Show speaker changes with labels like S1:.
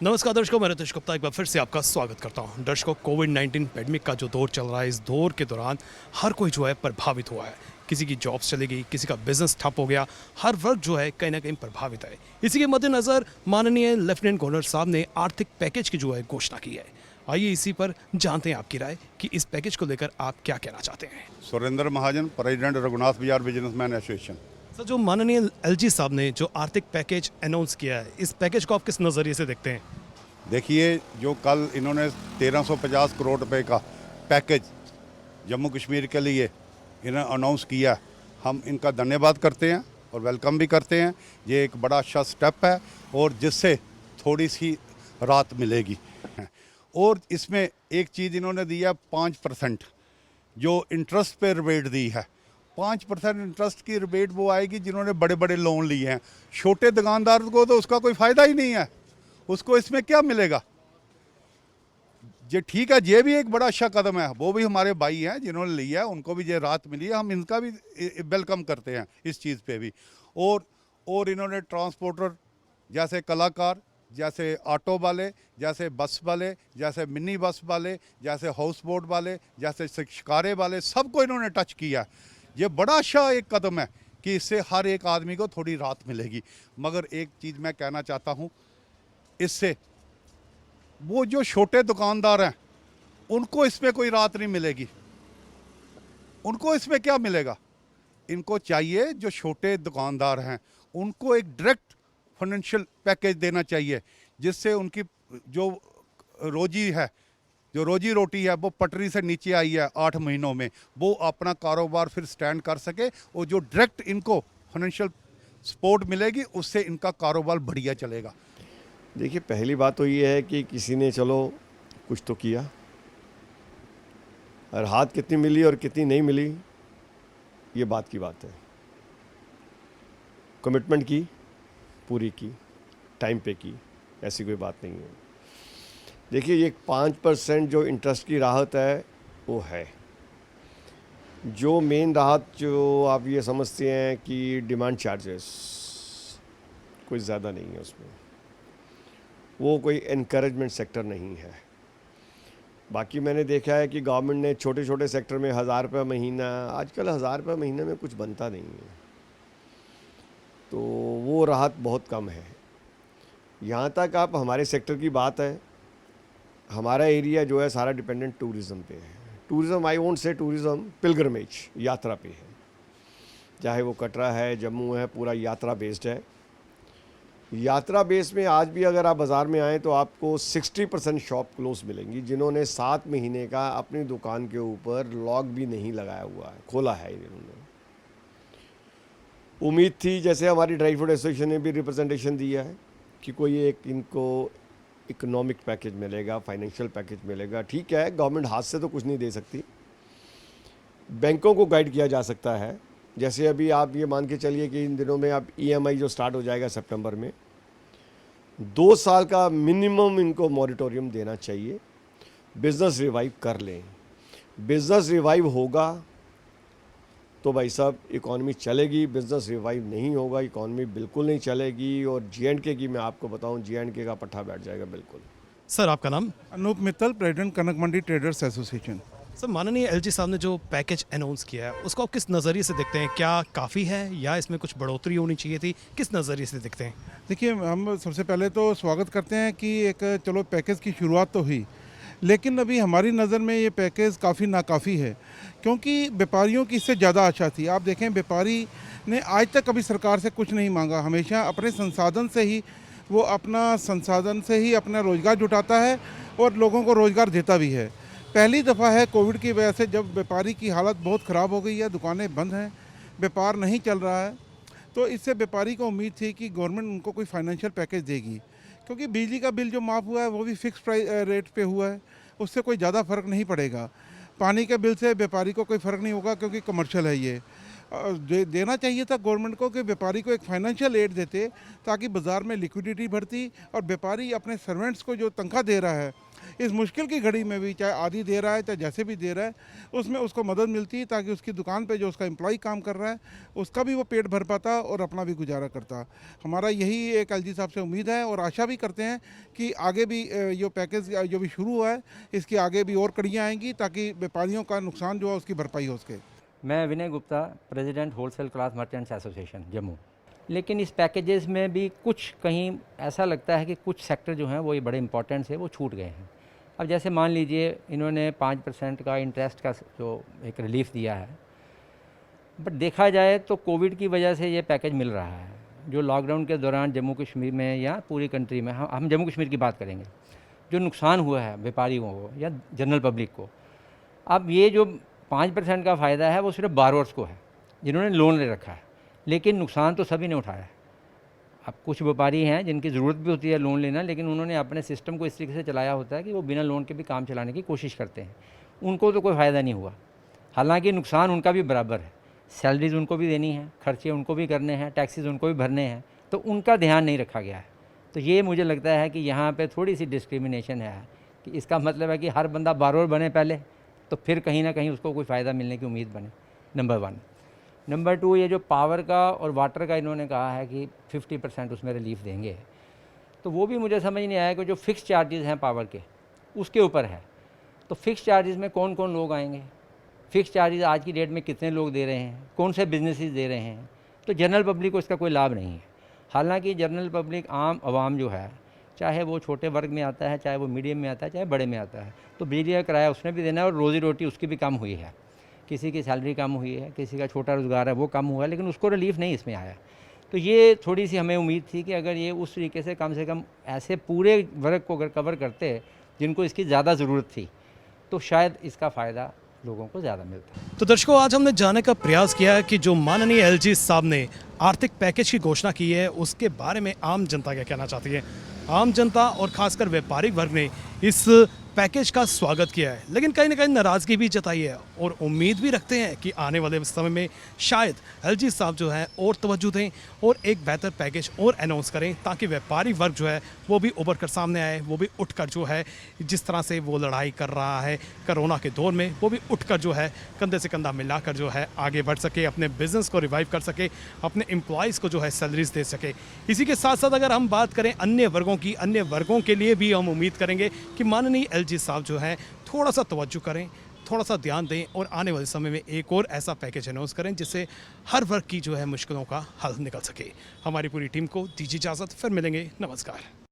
S1: नमस्कार दर्शकों, मैं रितेश गुप्ता एक बार फिर से आपका स्वागत करता हूं। दर्शकों, कोविड-19 पैंडेमिक का जो दौर चल रहा है, इस दौर के दौरान हर कोई जो है प्रभावित हुआ है। किसी की जॉब्स चली गई, किसी का बिजनेस ठप हो गया, हर वर्ग जो है कहीं ना कहीं प्रभावित है। इसी के मद्देनजर माननीय लेफ्टिनेंट गवर्नर साहब ने आर्थिक पैकेज की जो है घोषणा की है। आइए इसी पर जानते हैं आपकी राय कि इस पैकेज को लेकर आप क्या कहना चाहते हैं।
S2: सुरेंद्र महाजन, प्रेसिडेंट रघुनाथ बाजार बिजनेसमैन एसोसिएशन।
S1: सर, जो माननीय एलजी साहब ने जो आर्थिक पैकेज अनाउंस किया है, इस पैकेज को आप किस नज़रिए से देखते हैं?
S2: देखिए, जो कल इन्होंने 1350 करोड़ रुपए का पैकेज जम्मू कश्मीर के लिए इन्होंने अनाउंस किया, हम इनका धन्यवाद करते हैं और वेलकम भी करते हैं। ये एक बड़ा अच्छा स्टेप है और जिससे थोड़ी सी राहत मिलेगी। और इसमें एक चीज़ इन्होंने दिया 5% जो इंटरेस्ट पे रिबेट दी है। 5% इंटरेस्ट की रिबेट वो आएगी जिन्होंने बड़े बड़े लोन लिए हैं। छोटे दुकानदार को तो उसका कोई फ़ायदा ही नहीं है, उसको इसमें क्या मिलेगा। ये ठीक है, ये भी एक बड़ा अच्छा कदम है। वो भी हमारे भाई हैं जिन्होंने लिया है, उनको भी ये राहत मिली है, हम इनका भी वेलकम करते हैं इस चीज़ पे भी। और इन्होंने ट्रांसपोर्टर जैसे कलाकार, जैसे ऑटो वाले, जैसे बस वाले, जैसे मिनी बस वाले, जैसे हाउस बोट वाले, जैसे शिकारे वाले, सबको इन्होंने टच किया है। ये बड़ा अच्छा एक कदम है कि इससे हर एक आदमी को थोड़ी राहत मिलेगी। मगर एक चीज़ मैं कहना चाहता हूँ, इससे वो जो छोटे दुकानदार हैं उनको इसमें कोई राहत नहीं मिलेगी। उनको इसमें क्या मिलेगा? इनको चाहिए, जो छोटे दुकानदार हैं उनको एक डायरेक्ट फाइनेंशियल पैकेज देना चाहिए, जिससे उनकी जो रोजी है, जो रोजी रोटी है, वो पटरी से नीचे आई है 8 महीनों में, वो अपना कारोबार फिर स्टैंड कर सके। और जो डायरेक्ट इनको फाइनेंशियल सपोर्ट मिलेगी, उससे इनका कारोबार बढ़िया चलेगा।
S3: देखिए, पहली बात तो ये है कि किसी ने चलो कुछ तो किया, और हाथ कितनी मिली और कितनी नहीं मिली ये बात की बात है। कमिटमेंट की, पूरी की, टाइम पे की, ऐसी कोई बात नहीं है। देखिए, ये 5% जो इंटरेस्ट की राहत है वो है। जो मेन राहत जो आप ये समझते हैं कि डिमांड चार्जेस, कोई ज़्यादा नहीं है उसमें, वो कोई एनकरेजमेंट सेक्टर नहीं है। बाकी मैंने देखा है कि गवर्नमेंट ने छोटे छोटे सेक्टर में 1000 रुपये महीना, आजकल 1000 रुपये महीने में कुछ बनता नहीं है, तो वो राहत बहुत कम है। यहाँ तक आप हमारे सेक्टर की बात है, हमारा एरिया जो है सारा डिपेंडेंट टूरिज़म पे है। Tourism, I won't say tourism, pilgrimage, यात्रा पे है। चाहे वो कटरा है, जम्मू है, पूरा यात्रा बेस्ड है। यात्रा बेस में आज भी अगर आप बाज़ार में आएँ तो आपको 60% शॉप क्लोज मिलेंगी, जिन्होंने 7 महीने का अपनी दुकान के ऊपर लॉक भी नहीं लगाया हुआ है, खोला है इन्होंने। उम्मीद थी, जैसे हमारी ड्राई फ्रूट एसोसिएशन ने भी रिप्रेजेंटेशन दिया है कि कोई एक इनको इकोनॉमिक पैकेज मिलेगा, फाइनेंशियल पैकेज मिलेगा। ठीक है, गवर्नमेंट हाथ से तो कुछ नहीं दे सकती, बैंकों को गाइड किया जा सकता है। जैसे अभी आप ये मान के चलिए कि इन दिनों में अब EMI जो स्टार्ट हो जाएगा सितंबर में, 2 साल का मिनिमम इनको मॉरिटोरियम देना चाहिए। बिज़नेस रिवाइव कर लें। बिज़नेस रिवाइव होगा तो भाई साहब इकॉनमी चलेगी, बिज़नेस रिवाइव नहीं होगा इकॉनमी बिल्कुल नहीं चलेगी। और J&K की मैं आपको बताऊं, J&K का पट्टा बैठ जाएगा बिल्कुल।
S1: सर, आपका नाम?
S4: अनूप मित्तल, प्रेसिडेंट कनक मंडी ट्रेडर्स एसोसिएशन।
S1: सर, माननीय एलजी साहब ने जो पैकेज अनाउंस किया है, उसको आप किस नज़रिए से देखते हैं? क्या काफ़ी है या इसमें कुछ बढ़ोतरी होनी चाहिए थी? किस नज़रिए से देखते हैं?
S4: देखिए, हम सबसे पहले तो स्वागत करते हैं कि एक चलो पैकेज की शुरुआत तो हुई, लेकिन अभी हमारी नज़र में ये पैकेज काफ़ी नाकाफ़ी है, क्योंकि व्यापारियों की इससे ज़्यादा आशा थी। आप देखें, व्यापारी ने आज तक कभी सरकार से कुछ नहीं मांगा, हमेशा अपने संसाधन से ही वो अपना रोज़गार जुटाता है और लोगों को रोज़गार देता भी है। पहली दफ़ा है कोविड की वजह से जब व्यापारी की हालत बहुत ख़राब हो गई है, दुकानें बंद हैं, व्यापार नहीं चल रहा है, तो इससे व्यापारी को उम्मीद थी कि गवर्नमेंट उनको कोई फाइनेंशियल पैकेज देगी, क्योंकि बिजली का बिल जो माफ़ हुआ है वो भी फिक्स प्राइस रेट पे हुआ है, उससे कोई ज़्यादा फ़र्क नहीं पड़ेगा। पानी के बिल से व्यापारी को कोई फ़र्क नहीं होगा, क्योंकि कमर्शियल है ये। देना चाहिए था गवर्नमेंट को कि व्यापारी को एक फाइनेंशियल एड देते, ताकि बाज़ार में लिक्विडिटी बढ़ती और व्यापारी अपने सर्वेंट्स को जो तनख्वाह दे रहा है इस मुश्किल की घड़ी में भी, चाहे आधी दे रहा है चाहे जैसे भी दे रहा है, उसमें उसको मदद मिलती है ताकि उसकी दुकान पे जो उसका एम्प्लॉय काम कर रहा है उसका भी वो पेट भर पाता और अपना भी गुजारा करता। हमारा यही एक एलजी साहब से उम्मीद है और आशा भी करते हैं कि आगे भी जो पैकेज जो भी शुरू हुआ है इसकी आगे भी और कड़ियाँ आएंगी ताकि व्यापारियों का नुकसान जो है उसकी भरपाई हो सके।
S5: मैं Vinay Gupta, president wholesale class merchants association Jammu. लेकिन इस पैकेजेस में भी कुछ कहीं ऐसा लगता है कि कुछ सेक्टर जो हैं वो ये बड़े इंपॉर्टेंट है वो छूट गए हैं। अब जैसे मान लीजिए इन्होंने 5% का इंटरेस्ट का जो एक रिलीफ दिया है, बट देखा जाए तो कोविड की वजह से ये पैकेज मिल रहा है। जो लॉकडाउन के दौरान जम्मू कश्मीर में या पूरी कंट्री में, हम जम्मू कश्मीर की बात करेंगे, जो नुकसान हुआ है व्यापारियों को या जनरल पब्लिक को, अब ये जो 5% का फ़ायदा है वो सिर्फ बारोर्स को है जिन्होंने लोन ले रखा है, लेकिन नुकसान तो सभी ने उठाया है। अब कुछ व्यापारी हैं जिनकी ज़रूरत भी होती है लोन लेना, लेकिन उन्होंने अपने सिस्टम को इस तरीके से चलाया होता है कि वो बिना लोन के भी काम चलाने की कोशिश करते हैं। उनको तो कोई फ़ायदा नहीं हुआ, हालांकि नुकसान उनका भी बराबर है। सैलरीज़ उनको भी देनी है, खर्चे उनको भी करने हैं, टैक्सेस उनको भी भरने हैं, तो उनका ध्यान नहीं रखा गया है। तो ये मुझे लगता है कि यहाँ पे थोड़ी सी डिस्क्रिमिनेशन है कि इसका मतलब है कि हर बंदा बारोर बने पहले, तो फिर कहीं ना कहीं उसको कोई फ़ायदा मिलने की उम्मीद बने, नंबर 1। नंबर 2, ये जो पावर का और वाटर का इन्होंने कहा है कि 50% उसमें रिलीफ देंगे, तो वो भी मुझे समझ नहीं आया कि जो फ़िक्स चार्जेस हैं पावर के उसके ऊपर है। तो फ़िक्स चार्जेस में कौन कौन लोग आएंगे, फ़िक्स चार्जेस आज की डेट में कितने लोग दे रहे हैं, कौन से बिजनेसेस दे रहे हैं, तो जनरल पब्लिक को इसका कोई लाभ नहीं है। हालांकि जनरल पब्लिक आम आवाम जो है, चाहे वो छोटे वर्ग में आता है, चाहे वो मीडियम में आता है, चाहे बड़े में आता है, तो बिजली का किराया उसने भी देना है और रोज़ी रोटी उसकी भी कम हुई है। किसी की सैलरी कम हुई है, किसी का छोटा रोज़गार है वो कम हुआ है, लेकिन उसको रिलीफ नहीं इसमें आया। तो ये थोड़ी सी हमें उम्मीद थी कि अगर ये उस तरीके से कम ऐसे पूरे वर्ग को अगर कवर करते जिनको इसकी ज़्यादा ज़रूरत थी, तो शायद इसका फ़ायदा लोगों को ज़्यादा मिलता है।
S1: तो दर्शकों, आज हमने जानने का प्रयास किया है कि जो माननीय एलजी साहब ने आर्थिक पैकेज की घोषणा की है उसके बारे में आम जनता क्या कहना चाहती है। आम जनता और खासकर व्यापारिक वर्ग ने इस पैकेज का स्वागत किया है, लेकिन कहीं ना कहीं नाराज़गी भी जताई है और उम्मीद भी रखते हैं कि आने वाले समय में शायद एलजी साहब जो है और तवज्जो दें और एक बेहतर पैकेज और अनाउंस करें ताकि व्यापारी वर्ग जो है वो भी उभर कर सामने आए, वो भी उठकर जो है जिस तरह से वो लड़ाई कर रहा है कोरोना के दौर में, वो भी उठकर जो है कंधे से कंधा मिलाकर जो है आगे बढ़ सके, अपने बिजनेस को रिवाइव कर सके, अपने एम्प्लॉयज़ को जो है सैलरीज दे सके। इसी के साथ साथ अगर हम बात करें अन्य वर्गों की, अन्य वर्गों के लिए भी हम उम्मीद करेंगे कि माननीय एलजी साहब जो है थोड़ा सा तवज्जो करें, थोड़ा सा ध्यान दें और आने वाले समय में एक और ऐसा पैकेज अनाउंस करें जिससे हर वर्ग की जो है मुश्किलों का हल निकल सके। हमारी पूरी टीम को दीजिए इजाज़त, फिर मिलेंगे, नमस्कार।